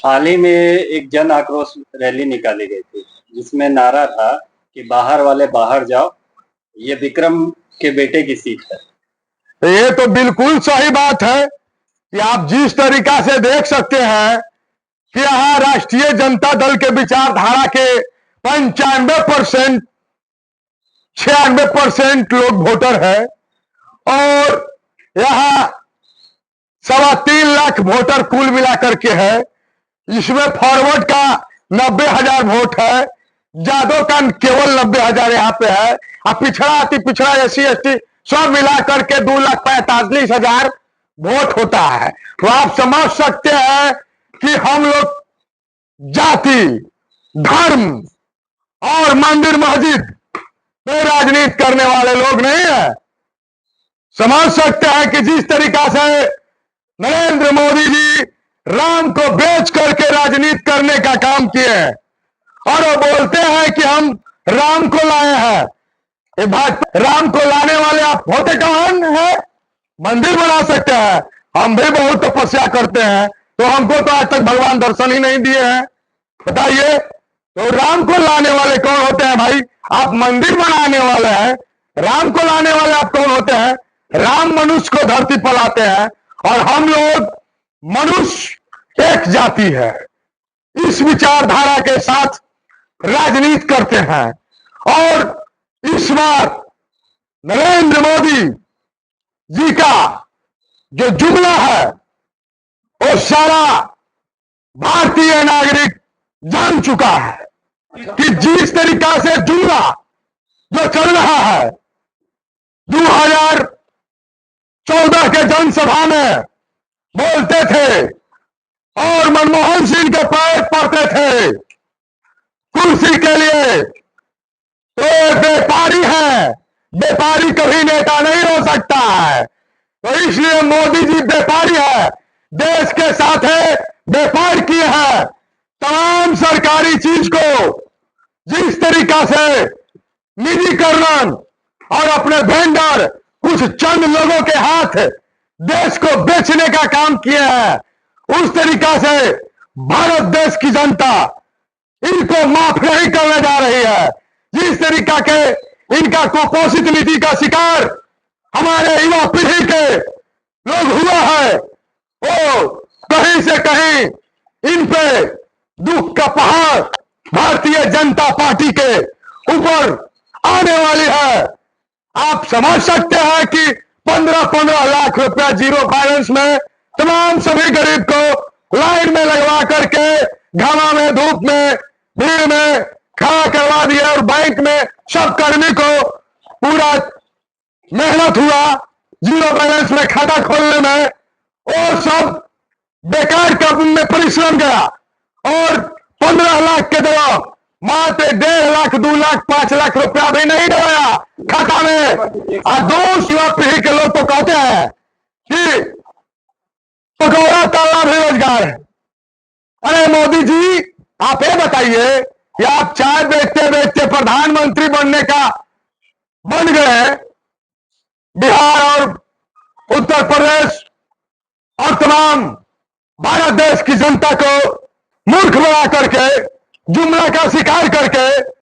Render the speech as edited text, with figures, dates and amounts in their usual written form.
हाल ही में एक जन आक्रोश रैली निकाली गई थी जिसमें नारा था कि बाहर वाले बाहर जाओ, ये विक्रम के बेटे की सीट है। ये तो बिल्कुल सही बात है कि आप जिस तरीका से देख सकते हैं कि यहाँ राष्ट्रीय जनता दल के विचारधारा के 95% 96% लोग वोटर है और यहाँ 3.25 लाख वोटर कुल मिलाकर के है। इसमें फॉरवर्ड का 90,000 वोट है, जादव का केवल 90,000 यहाँ पे है और पिछड़ा अति पिछड़ा SC ST सब मिलाकर के 2,45,000 वोट होता है। तो आप समझ सकते हैं कि हम लोग जाति, धर्म और मंदिर मस्जिद पे राजनीति करने वाले लोग नहीं है। समझ सकते हैं कि जिस तरीका से नरेंद्र मोदी जी राम को बेच करके राजनीति करने का काम किए हैं और वो बोलते हैं कि हम राम को लाए हैं। ये भाजपा राम को लाने वाले आप होते कौन है? मंदिर बना सकते हैं, हम भी बहुत तपस्या करते हैं, तो हमको तो आज तक भगवान दर्शन ही नहीं दिए हैं। बताइए, तो राम को लाने वाले कौन होते हैं भाई? आप मंदिर बनाने वाले हैं, राम को लाने वाले आप कौन होते हैं? राम मनुष्य को धरती पर लाते हैं और हम लोग मनुष्य एक जाति है, इस विचारधारा के साथ राजनीति करते हैं। और इस बार नरेंद्र मोदी जी का जो जुमला है वो सारा भारतीय नागरिक जान चुका है कि जिस तरीका से जुमला जो चल रहा है 2014 के जनसभा में बोलते थे और मनमोहन सिंह के पैर पड़ते थे कुर्सी के लिए, तो व्यापारी है, व्यापारी कभी नेता नहीं हो सकता है। तो इसलिए मोदी जी व्यापारी है, देश के साथ है, व्यापार किए हैं। तमाम सरकारी चीज को जिस तरीका से निजीकरण और अपने वेंडर कुछ चंद लोगों के हाथ देश को बेचने का काम किए हैं, उस तरीका से भारत देश की जनता इनको माफ नहीं करने जा रही है। जिस तरीका के इनका कुपोषित नीति का शिकार हमारे युवा पीढ़ी के लोग हुआ है, वो कहीं से कहीं इन पे दुख का पहाड़ भारतीय जनता पार्टी के ऊपर आने वाली है। आप समझ सकते हैं कि 15-15 लाख रुपया जीरो बैलेंस में तमाम सभी गरीब को लाइन में लगवा करके घामा में, धूप में, भीड़ में खड़ा करवा दिया और बैंक में सब कर्मी को पूरा मेहनत हुआ जीरो बैलेंस में खाता खोलने में, और सब बेकार काम में परिश्रम गया और 15 लाख के दवा मात्र 1.5 लाख, 2 लाख, 5 लाख रुपया भी नहीं डलाया खाता में। और दो युवा पीढ़ी के लोग तो कहते हैं कि पकौड़ा तलना भी रोजगार है। अरे मोदी जी, आप ये बताइए कि आप चाय बेचते बेचते प्रधानमंत्री बनने का बन गए, बिहार और उत्तर प्रदेश और तमाम भारत देश की जनता को मूर्ख बना करके, जुमला का शिकार करके